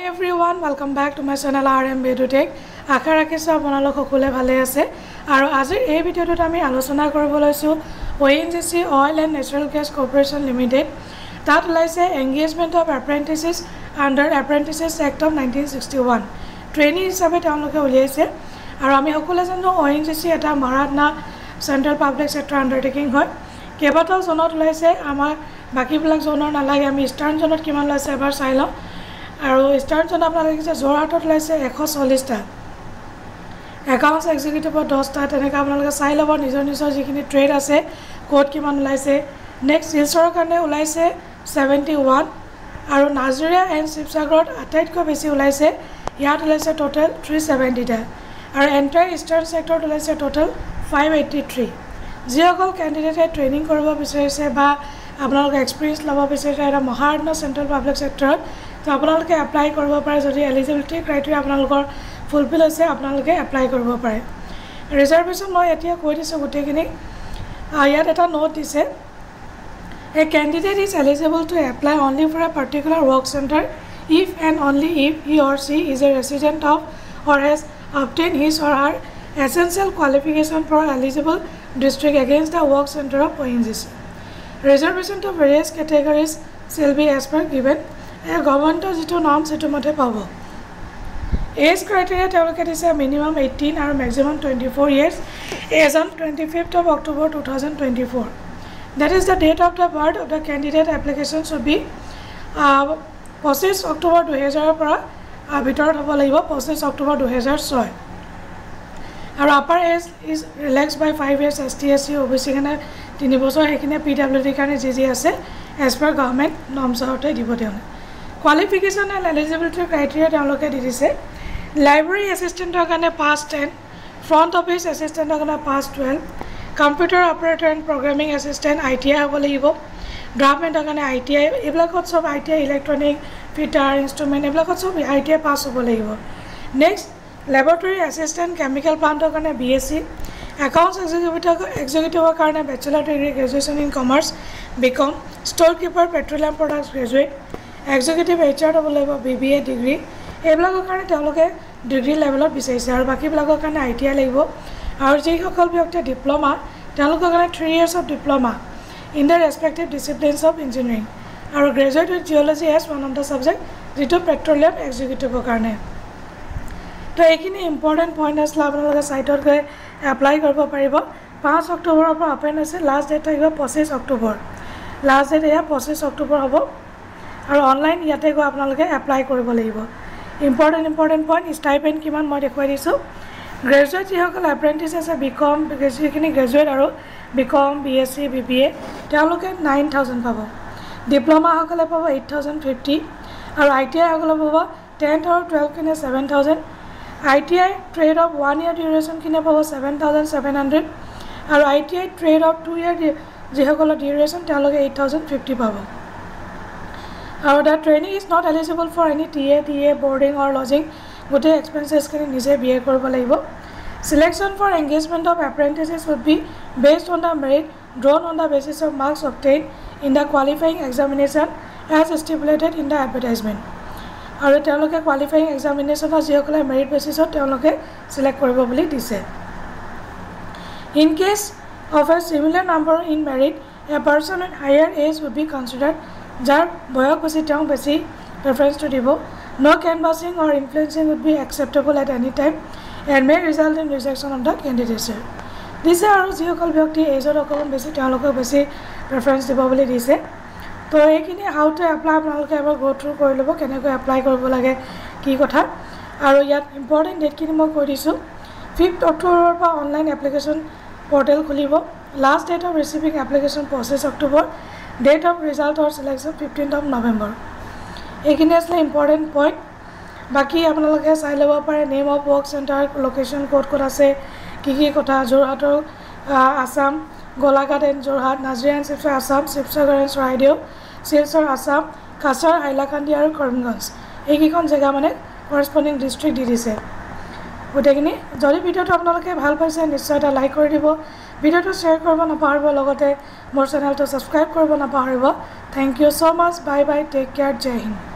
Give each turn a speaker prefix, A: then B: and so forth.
A: everyone, welcome back to my channel RM Bedutech. আশা ৰাখিছো আপোনালোক সকলোৱে ভালে আছে আৰু আজিৰ এই ভিডিঅ'টোত আমি আলোচনা কৰিব লৈছো ONGC Oil and Natural Gas Corporation Limited তাত লাইছে engagement of apprentices under Apprentices Act of 1961 training হিচাপে তেওঁলোকে উলিয়াইছে আৰু আমি সকলোৱে জানো ONGC এটা মহাৰাষ্ট্ৰ সেন্ট্ৰেল পাব্লিক সেক্টৰ আন্ডাৰটেকিং হয় কেইবাটাও জনত লাইছে আমাৰ বাকিবিলাক জনৰ নালাগে আমি ইষ্টাৰ্ণ জনত কিমান লাইছে এবাৰ চাই লওঁ আৰু ইষ্টাৰ্ণ জন আপোনালোকে দেখিছে যোৰহাটত লাইছে 140টা একাউন্টস এক্সিকিউটিভৰ 10টা তেনেকা আপোনালোকে চাই ল'ব নিজৰ নিজৰ যিখিনি ট্ৰেড আছে কোড কিমান ওলাইছে নেক্সট শিলচৰৰ কাৰণে ওলাইছে 71 আৰু নাজিৰা এণ্ড শিৱসাগৰত আটাইতকৈ বেছি ওলাইছে ইয়াত ওলাইছে টোটাল 370টা আৰু এণ্টায়াৰ ইষ্টাৰ্ণ সেক্টৰত ওলাইছে টোটাল 583 যিসকল ক্যান্ডিডেটে ট্ৰেইনিং কৰিব বিচাৰিছে বা আপোনালোকে এক্সপেৰিয়েন্স ল'ব বিচাৰিছে এটা মহাৰাষ্ট্ৰ সেন্ট্ৰেল পাব্লিক সেক্টৰত তো আপোনালোকে এপ্লাই কৰিব পাৰে যদি এলিজিবিলিটি ক্ৰাইটেৰিয়া আপোনালোকৰ ফুলফিল হৈছে আপোনালোকে এপ্লাই কৰিব পাৰে ৰিজাৰ্ভেশ্যন মই এতিয়া কৈ দিছোঁ গোটেইখিনি ইয়াত এটা নোট দিছে A candidate is eligible to apply only for a particular work center if and only if he or she is a resident of or has obtained his or her essential qualification for eligible district against the work center of ONGC. Reservation to various categories shall be as per given. A government jitu norm situ mote pabo. Age criteria তেওঁলোকে দিছে minimum 18 আৰু maximum 24 years as on 25th of October 2024. That is the date of the birth of the candidate application should be 25 October 2000 পৰা ভিতৰত হ'ব লাগিব 25 October 2006 আৰু upper age is relaxed by 5 years ST/SC OBC কাৰণে 3 বছৰ হেকিনে PWD কাৰণে যি আছে as per government norms হতে দিব তেওঁ qualification and eligibility criteria তেওঁলোকে দিছে library assistant কাৰণে pass 10 front office assistant কাৰণে pass 12 computer operator and programming assistant ITI হ'ব লাগিব draftman কাৰণে ITI এইবিলাকত সব ITI electronic fitter instrument এইবিলাকত সব ITI pass হ'ব লাগিব next laboratory assistant chemical plant কাৰণে BSc accounts executive কাৰণে bachelor degree graduation in commerce BCom storekeeper petroleum products graduate executive HR হ'ব লাগিব BBA degree এইবিলাকৰ কাৰণে তেওঁলোকে ডিগ্ৰী লেভেলত বিচাৰিছে আৰু বাকিবিলাকৰ কাৰণে ITI লাগিব আৰু যি সকল ব্যক্তি ডিপ্লোমা তেওঁলোকৰ কাৰণে 3 years of diploma in their respective disciplines of engineering আৰু graduate with geology as one of the subject যেটো petroleum executive কাৰণে তো এইখিনি ইম্পৰ্টেন্ট পইণ্ট আছে আপোনালোকে সাইটত গৈ এপ্লাই কৰিব পাৰিব 5 অক্টোবৰৰ পৰা ওপেন আছে লাষ্ট ডেট থাকিব 25 অক্টোবৰ লাষ্ট ডেট এয়া 25 অক্টোবৰ হ'ব আৰু অনলাইন ইয়াতে গৈ আপোনালোকে এপ্লাই কৰিব লাগিব ইম্পৰ্টেন্ট পইণ্ট স্টাইপেন্ড কিমান মই দেখুৱাই দিছো গ্ৰেজুৱেট যিসকল এপ্ৰেন্টিছ আছে BCom গ্ৰেজুৱেটখিনি গ্ৰেজুৱেট আৰু BCom BSc BBA তেওঁলোকে 9000 পাব ডিপ্লোমা সকলে পাব 8050 আৰু ITI সকলে পাব 10th আৰু 12th কিনে 7000 ITI trade of 1 year duration কিনে পাব 7700 আৰু ITI trade of 2 year যিসকল duration তেওঁলোকে 8050 পাব আৰু the training is not eligible for any TA boarding or lodging গোটে expenses কিনে নিজে bear কৰিব লাগিব selection for engagement of apprentices would be based on the merit drawn on the basis of marks obtained in the qualifying examination as stipulated in the advertisement আৰু তেওঁলোকে qualifying examination যিসকলে merit basis তেওঁলোকে select কৰিব বুলি দিছে in case of a similar number in merit a person with higher age would be considered যাৰ বয়স বেছি তেওঁ বেছি প্ৰেফাৰেন্স to দিব no canvassing or influencing would be acceptable at any time and may result in rejection of the candidature দিছে আৰু যিসকল ব্যক্তি এজৰ অকমান বেছি তেওঁলোকক বেছি প্ৰেফাৰেন্স দিব বুলি দিছে তো এইখিনি হাউ টু এপ্লাই আপোনালোকে এবাৰ গো থ্ৰু কৰি ল'ব কেনেকৈ এপ্লাই কৰিব লাগে কি কথা আৰু ইয়াত ইম্পৰ্টেন্ট ডেটখিনি মই কৈ দিছো 5th অক্টোবৰৰ পৰা অনলাইন এপ্লিকেশন পোৰ্টেল খুলিব last date of receiving application 25 October date of result or selection 15th of November এইখিনি আছে ইম্পৰ্টেন্ট পইণ্ট বাকি আপোনালোকে চাই ল'ব পাৰে name of work centre location ক'ত আছে কি কথা যোৰহাটৰ Assam Golaghat and Jorhat Nazira and Sivasagar Assam Sivasagar and Charaideo Silchar Assam Cachar Hailakandi আৰু কৰিমগঞ্জ এইকেইখন জেগা মানে কৰস্পন্ডিং ডিষ্ট্ৰিক্ট দি দিছে গোটেইখিনি যদি ভিডিঅ'টো আপোনালোকে ভাল পাইছে নিশ্চয় এটা লাইক কৰি দিব ভিডিঅ'টো শ্বেয়াৰ কৰিব নাপাহৰিব লগতে মোৰ চেনেলটো ছাবস্ক্ৰাইব কৰিব নাপাহৰিব thank you so much bye bye take care Jai Hind